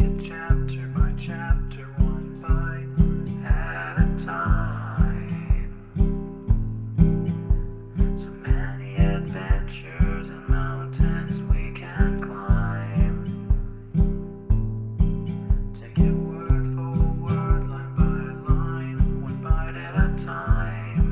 it chapter by chapter, one bite at a time. So many adventures and mountains we can climb. Take it word for word, line by line, one bite at a time.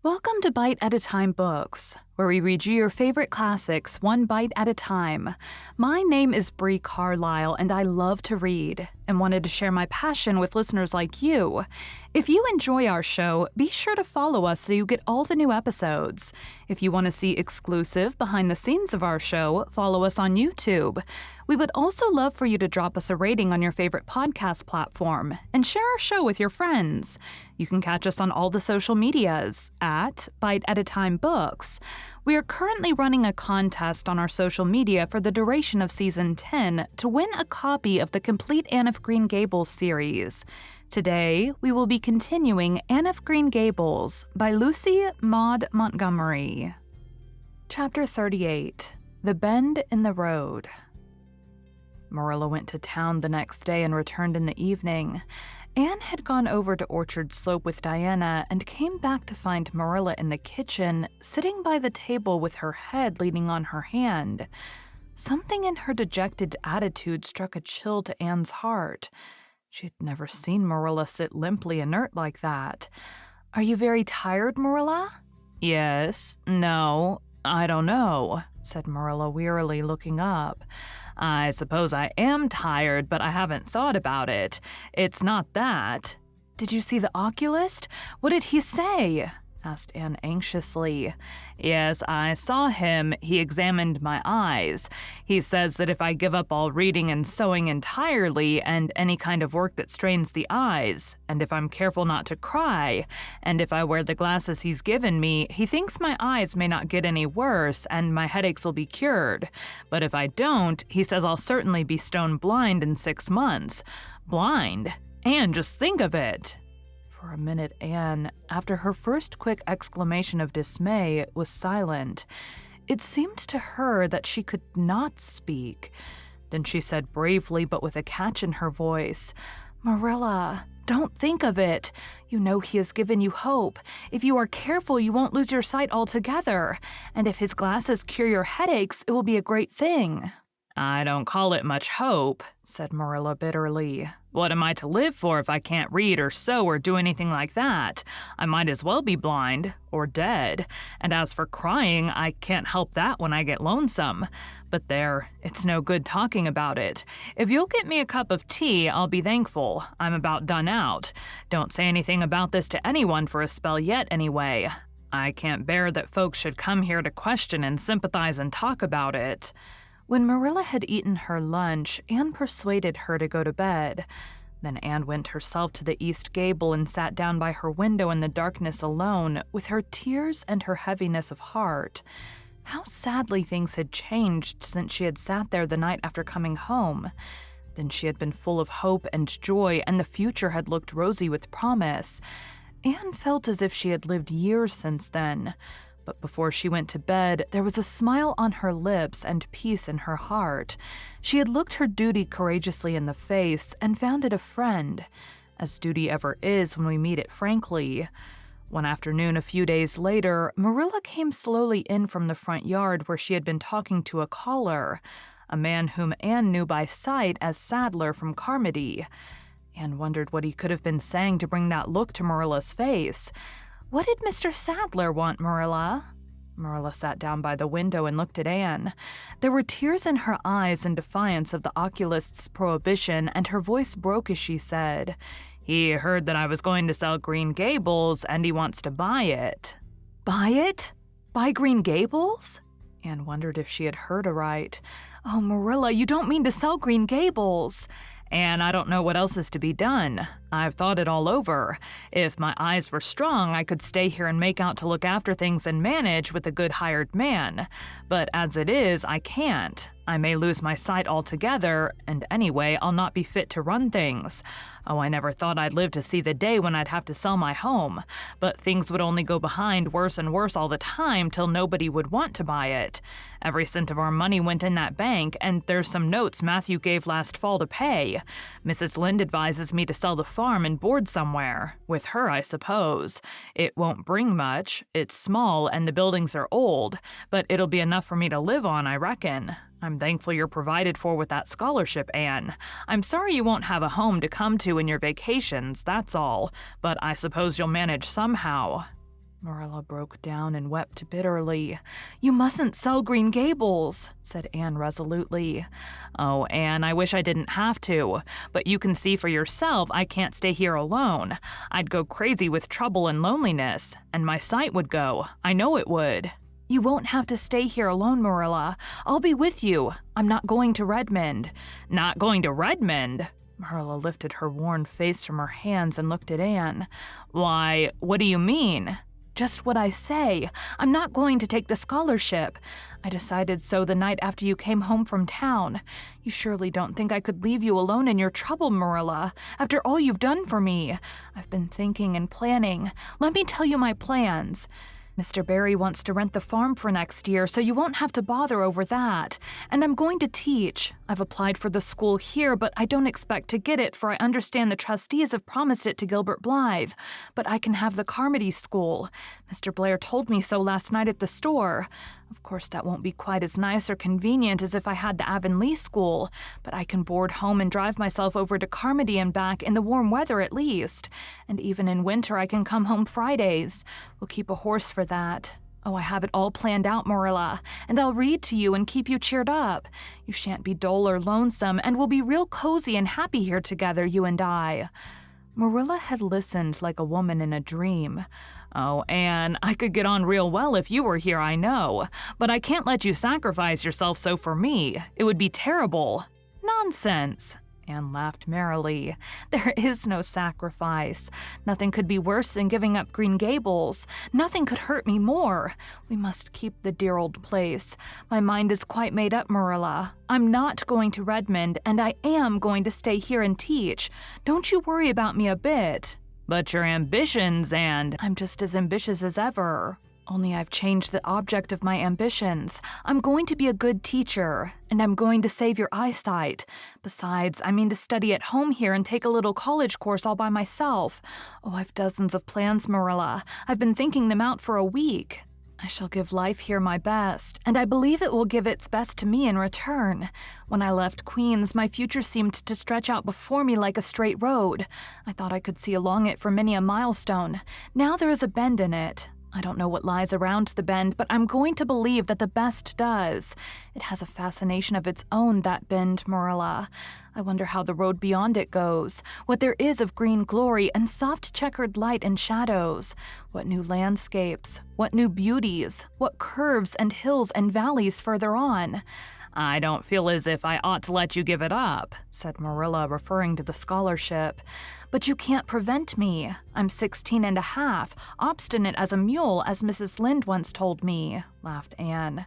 Welcome to Bite at a Time Books, where we read you your favorite classics one bite at a time. My name is Bree Carlile, and I love to read and wanted to share my passion with listeners like you. If you enjoy our show, be sure to follow us so you get all the new episodes. If you want to see exclusive behind the scenes of our show, follow us on YouTube. We would also love for you to drop us a rating on your favorite podcast platform and share our show with your friends. You can catch us on all the social medias at Bite at a Time Books. We are currently running a contest on our social media for the duration of Season 10 to win a copy of the complete Anne of Green Gables series. Today, we will be continuing Anne of Green Gables by Lucy Maud Montgomery. Chapter 38, The Bend in the Road. Marilla went to town the next day and returned in the evening. Anne had gone over to Orchard Slope with Diana and came back to find Marilla in the kitchen, sitting by the table with her head leaning on her hand. Something in her dejected attitude struck a chill to Anne's heart. She had never seen Marilla sit limply inert like that. "Are you very tired, Marilla?" "Yes, no, I don't know," said Marilla wearily, looking up. "I suppose I am tired, but I haven't thought about it. It's not that." "Did you see the oculist? What did he say?" asked Anne anxiously. "Yes, I saw him. He examined my eyes. He says that if I give up all reading and sewing entirely, and any kind of work that strains the eyes, and if I'm careful not to cry, and if I wear the glasses he's given me, he thinks my eyes may not get any worse and my headaches will be cured. But if I don't, he says I'll certainly be stone blind in 6 months. Blind? Anne, just think of it!" For a minute, Anne, after her first quick exclamation of dismay, was silent. It seemed to her that she could not speak. Then she said bravely, but with a catch in her voice, "Marilla, don't think of it. You know he has given you hope. If you are careful, you won't lose your sight altogether. And if his glasses cure your headaches, it will be a great thing." "I don't call it much hope," said Marilla bitterly. "What am I to live for if I can't read or sew or do anything like that? I might as well be blind or dead. And as for crying, I can't help that when I get lonesome. But there, it's no good talking about it. If you'll get me a cup of tea, I'll be thankful. I'm about done out. Don't say anything about this to anyone for a spell yet, anyway. I can't bear that folks should come here to question and sympathize and talk about it." When Marilla had eaten her lunch, Anne persuaded her to go to bed. Then Anne went herself to the east gable and sat down by her window in the darkness alone, with her tears and her heaviness of heart. How sadly things had changed since she had sat there the night after coming home. Then she had been full of hope and joy, and the future had looked rosy with promise. Anne felt as if she had lived years since then. But before she went to bed, there was a smile on her lips and peace in her heart. She had looked her duty courageously in the face and found it a friend, as duty ever is when we meet it frankly. One afternoon a few days later, Marilla came slowly in from the front yard where she had been talking to a caller, a man whom Anne knew by sight as Sadler from Carmody. Anne wondered what he could have been saying to bring that look to Marilla's face. "What did Mr. Sadler want, Marilla?" Marilla sat down by the window and looked at Anne. There were tears in her eyes in defiance of the oculist's prohibition, and her voice broke as she said, "He heard that I was going to sell Green Gables, and he wants to buy it." "Buy it? Buy Green Gables?" Anne wondered if she had heard aright. "Oh, Marilla, you don't mean to sell Green Gables." And I don't know what else is to be done. I've thought it all over. If my eyes were strong, I could stay here and make out to look after things and manage with a good hired man. But as it is, I can't. I may lose my sight altogether, and anyway, I'll not be fit to run things. Oh, I never thought I'd live to see the day when I'd have to sell my home. But things would only go behind worse and worse all the time till nobody would want to buy it. Every cent of our money went in that bank, and there's some notes Matthew gave last fall to pay. Mrs. Lynde advises me to sell the farm and board somewhere. With her, I suppose. It won't bring much. It's small, and the buildings are old, but it'll be enough for me to live on, I reckon. I'm thankful you're provided for with that scholarship, Anne. I'm sorry you won't have a home to come to in your vacations, that's all, but I suppose you'll manage somehow. Marilla broke down and wept bitterly. You mustn't sell Green Gables, said Anne resolutely. Oh, Anne, I wish I didn't have to, but you can see for yourself I can't stay here alone. I'd go crazy with trouble and loneliness, and my sight would go. I know it would. You won't have to stay here alone, Marilla. I'll be with you. I'm not going to Redmond. Not going to Redmond? Marilla lifted her worn face from her hands and looked at Anne. Why, what do you mean? Just what I say. I'm not going to take the scholarship. I decided so the night after you came home from town. You surely don't think I could leave you alone in your trouble, Marilla, after all you've done for me. I've been thinking and planning. Let me tell you my plans. Mr. Barry wants to rent the farm for next year, so you won't have to bother over that. And I'm going to teach. I've applied for the school here, but I don't expect to get it, for I understand the trustees have promised it to Gilbert Blythe. But I can have the Carmody School. Mr. Blair told me so last night at the store. Of course, that won't be quite as nice or convenient as if I had the Avonlea School, but I can board home and drive myself over to Carmody and back in the warm weather at least. And even in winter, I can come home Fridays. We'll keep a horse for that. Oh, I have it all planned out, Marilla, and I'll read to you and keep you cheered up. You shan't be dull or lonesome, and we'll be real cozy and happy here together, you and I. Marilla had listened like a woman in a dream. Oh, Anne, I could get on real well if you were here, I know, but I can't let you sacrifice yourself so for me. It would be terrible. Nonsense. Anne laughed merrily. There is no sacrifice. Nothing could be worse than giving up Green Gables. Nothing could hurt me more. We must keep the dear old place. My mind is quite made up, Marilla. I'm not going to Redmond, and I am going to stay here and teach. Don't you worry about me a bit. But your ambitions, and I'm just as ambitious as ever. Only I've changed the object of my ambitions. I'm going to be a good teacher, and I'm going to save your eyesight. Besides, I mean to study at home here and take a little college course all by myself. Oh, I've dozens of plans, Marilla. I've been thinking them out for a week. I shall give life here my best, and I believe it will give its best to me in return. When I left Queens, my future seemed to stretch out before me like a straight road. I thought I could see along it for many a milestone. Now there is a bend in it. I don't know what lies around the bend, but I'm going to believe that the best does. It has a fascination of its own, that bend, Marilla. I wonder how the road beyond it goes, what there is of green glory and soft checkered light and shadows, what new landscapes, what new beauties, what curves and hills and valleys further on. I don't feel as if I ought to let you give it up, said Marilla, referring to the scholarship. But you can't prevent me. I'm 16 and a half, obstinate as a mule, as Mrs. Lynde once told me, laughed Anne.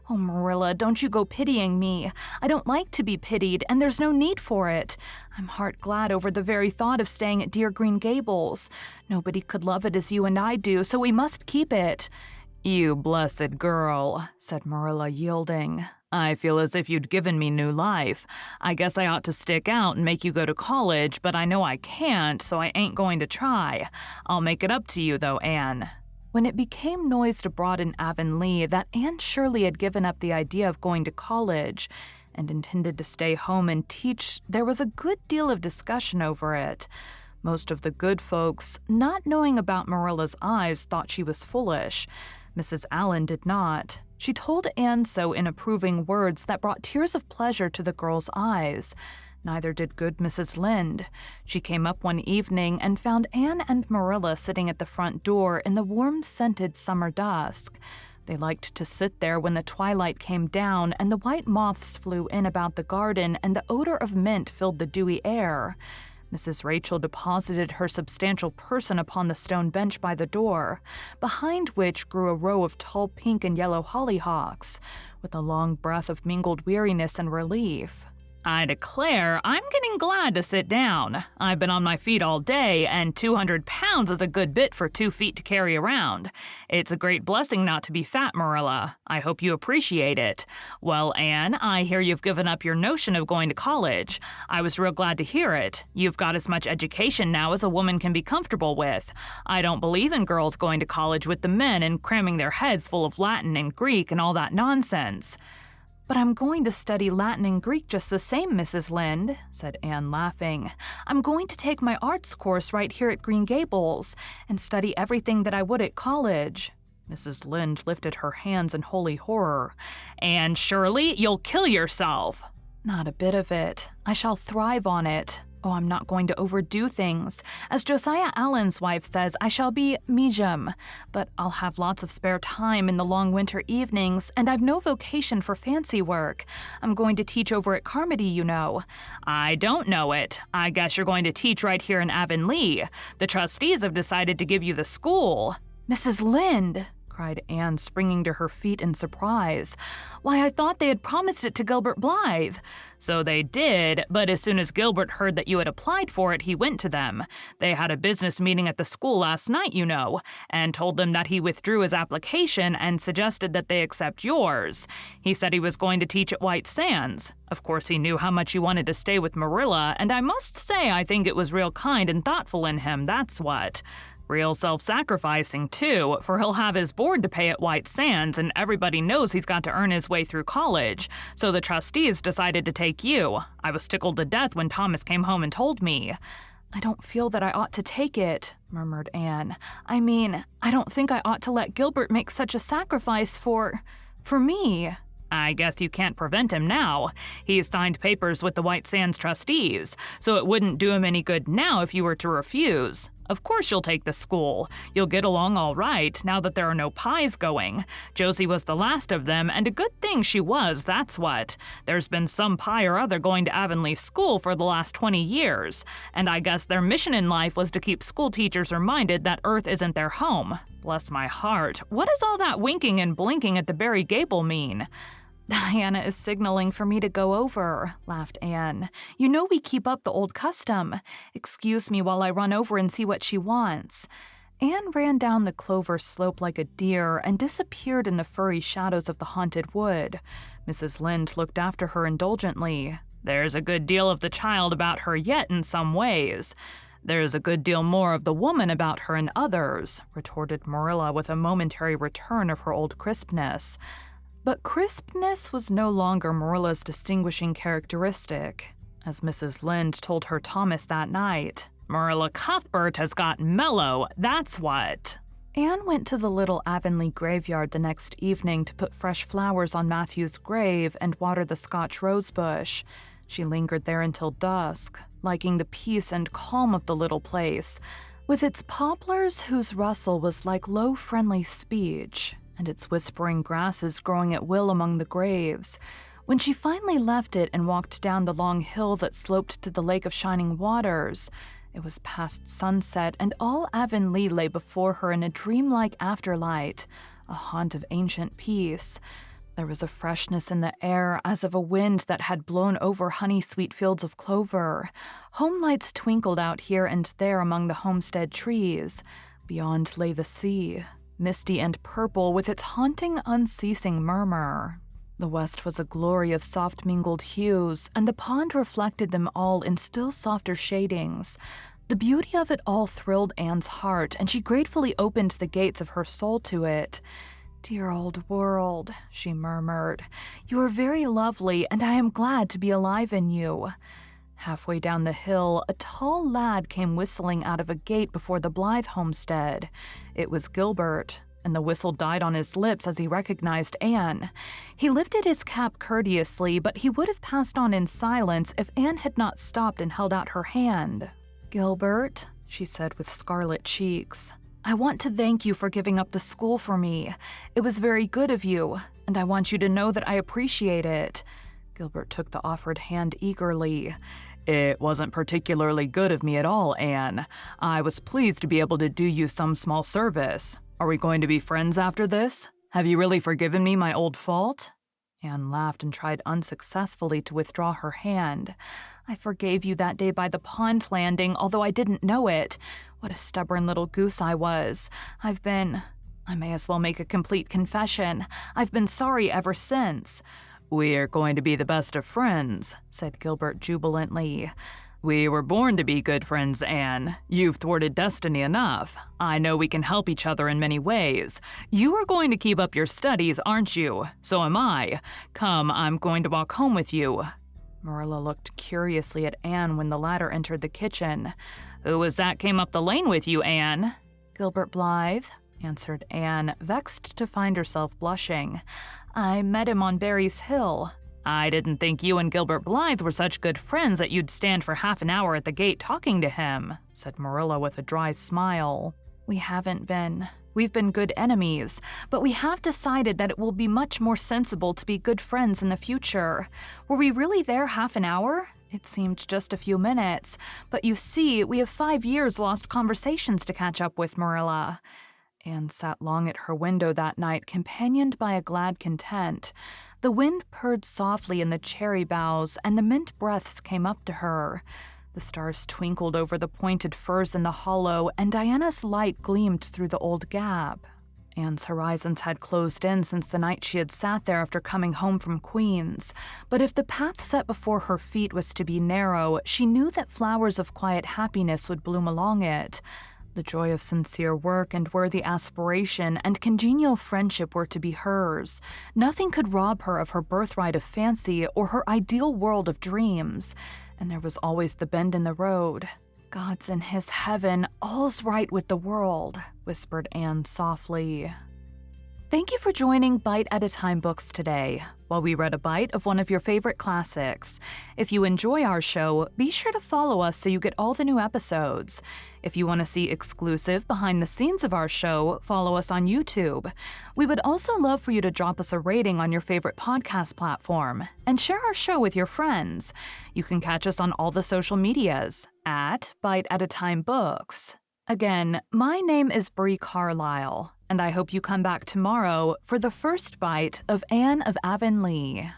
Oh, Marilla, don't you go pitying me. I don't like to be pitied, and there's no need for it. I'm heart glad over the very thought of staying at dear Green Gables. Nobody could love it as you and I do, so we must keep it. You blessed girl, said Marilla, yielding. I feel as if you'd given me new life. I guess I ought to stick out and make you go to college, but I know I can't, so I ain't going to try. I'll make it up to you, though, Anne. When it became noised abroad in Avonlea that Anne Shirley had given up the idea of going to college and intended to stay home and teach, there was a good deal of discussion over it. Most of the good folks, not knowing about Marilla's eyes, thought she was foolish. Mrs. Allen did not. She told Anne so in approving words that brought tears of pleasure to the girl's eyes. Neither did good Mrs. Lynde. She came up one evening and found Anne and Marilla sitting at the front door in the warm-scented summer dusk. They liked to sit there when the twilight came down and the white moths flew in about the garden and the odor of mint filled the dewy air. Mrs. Rachel deposited her substantial person upon the stone bench by the door, behind which grew a row of tall pink and yellow hollyhocks, with a long breath of mingled weariness and relief. "I declare, I'm getting glad to sit down. I've been on my feet all day, and 200 pounds is a good bit for 2 feet to carry around. It's a great blessing not to be fat, Marilla. I hope you appreciate it. Well, Anne, I hear you've given up your notion of going to college. I was real glad to hear it. You've got as much education now as a woman can be comfortable with. I don't believe in girls going to college with the men and cramming their heads full of Latin and Greek and all that nonsense." "But I'm going to study Latin and Greek just the same, Mrs. Lynde," said Anne, laughing. "I'm going to take my arts course right here at Green Gables and study everything that I would at college." Mrs. Lynde lifted her hands in holy horror. "And surely you'll kill yourself." "Not a bit of it. I shall thrive on it. Oh, I'm not going to overdo things. As Josiah Allen's wife says, I shall be medium, but I'll have lots of spare time in the long winter evenings, and I've no vocation for fancy work. I'm going to teach over at Carmody, you know." "I don't know it. I guess you're going to teach right here in Avonlea. The trustees have decided to give you the school." "Mrs. Lynde!" cried Anne, springing to her feet in surprise. "Why, I thought they had promised it to Gilbert Blythe." "So they did, but as soon as Gilbert heard that you had applied for it, he went to them. They had a business meeting at the school last night, you know, and told them that he withdrew his application and suggested that they accept yours. He said he was going to teach at White Sands. Of course, he knew how much you wanted to stay with Marilla, and I must say I think it was real kind and thoughtful in him, that's what. Real self-sacrificing, too, for he'll have his board to pay at White Sands, and everybody knows he's got to earn his way through college, so the trustees decided to take you. I was tickled to death when Thomas came home and told me." "I don't feel that I ought to take it," murmured Anne. "I mean, I don't think I ought to let Gilbert make such a sacrifice for me." "I guess you can't prevent him now. He's signed papers with the White Sands trustees, so it wouldn't do him any good now if you were to refuse. Of course you'll take the school. You'll get along all right, now that there are no pies going. Josie was the last of them, and a good thing she was, that's what. There's been some pie or other going to Avonlea School for the last 20 years, and I guess their mission in life was to keep school teachers reminded that Earth isn't their home. Bless my heart, what does all that winking and blinking at the Barry Gable mean?" "Diana is signaling for me to go over," laughed Anne. "You know we keep up the old custom. Excuse me while I run over and see what she wants." Anne ran down the clover slope like a deer and disappeared in the furry shadows of the haunted wood. Mrs. Lynde looked after her indulgently. "There's a good deal of the child about her yet in some ways." "There's a good deal more of the woman about her in others," retorted Marilla with a momentary return of her old crispness. But crispness was no longer Marilla's distinguishing characteristic. As Mrs. Lynde told her Thomas that night, "Marilla Cuthbert has got mellow, that's what." Anne went to the little Avonlea graveyard the next evening to put fresh flowers on Matthew's grave and water the Scotch rosebush. She lingered there until dusk, liking the peace and calm of the little place, with its poplars whose rustle was like low friendly speech, and its whispering grasses growing at will among the graves. When she finally left it and walked down the long hill that sloped to the Lake of Shining Waters, it was past sunset, and all Avonlea lay before her in a dreamlike afterlight, a haunt of ancient peace. There was a freshness in the air as of a wind that had blown over honey-sweet fields of clover. Home lights twinkled out here and there among the homestead trees. Beyond lay the sea, misty and purple with its haunting, unceasing murmur. The west was a glory of soft mingled hues, and the pond reflected them all in still softer shadings. The beauty of it all thrilled Anne's heart, and she gratefully opened the gates of her soul to it. "Dear old world," she murmured, "you are very lovely, and I am glad to be alive in you." Halfway down the hill, a tall lad came whistling out of a gate before the Blythe homestead. It was Gilbert, and the whistle died on his lips as he recognized Anne. He lifted his cap courteously, but he would have passed on in silence if Anne had not stopped and held out her hand. "Gilbert," she said with scarlet cheeks. I want to thank you for giving up the school for me. It was very good of you, and I want you to know that I appreciate it." Gilbert took the offered hand eagerly. "It wasn't particularly good of me at all, Anne. I was pleased to be able to do you some small service. Are we going to be friends after this? Have you really forgiven me my old fault?" Anne laughed and tried unsuccessfully to withdraw her hand. "I forgave you that day by the pond landing, although I didn't know it. What a stubborn little goose I was. I may as well make a complete confession. I've been sorry ever since." "We're going to be the best of friends," said Gilbert jubilantly. "We were born to be good friends, Anne. You've thwarted destiny enough. I know we can help each other in many ways. You are going to keep up your studies, aren't you? So am I. Come, I'm going to walk home with you." Marilla looked curiously at Anne when the latter entered the kitchen. "Who was that came up the lane with you, Anne?" "Gilbert Blythe," answered Anne, vexed to find herself blushing. "I met him on Barry's Hill." "I didn't think you and Gilbert Blythe were such good friends that you'd stand for half an hour at the gate talking to him," said Marilla with a dry smile. "We haven't been. We've been good enemies, but we have decided that it will be much more sensible to be good friends in the future. Were we really there half an hour? It seemed just a few minutes. But you see, we have 5 years lost conversations to catch up with, Marilla." Anne sat long at her window that night, companioned by a glad content. The wind purred softly in the cherry boughs, and the mint breaths came up to her. The stars twinkled over the pointed firs in the hollow, and Diana's light gleamed through the old gap. Anne's horizons had closed in since the night she had sat there after coming home from Queen's. But if the path set before her feet was to be narrow, she knew that flowers of quiet happiness would bloom along it. The joy of sincere work and worthy aspiration and congenial friendship were to be hers. Nothing could rob her of her birthright of fancy or her ideal world of dreams. And there was always the bend in the road. "God's in his heaven, all's right with the world," whispered Anne softly. Thank you for joining Bite at a Time Books today, while we read a bite of one of your favorite classics. If you enjoy our show, be sure to follow us so you get all the new episodes. If you want to see exclusive behind the scenes of our show, follow us on YouTube. We would also love for you to drop us a rating on your favorite podcast platform and share our show with your friends. You can catch us on all the social medias at Bite at a Time Books. Again, my name is Bree Carlile, and I hope you come back tomorrow for the first bite of Anne of Avonlea.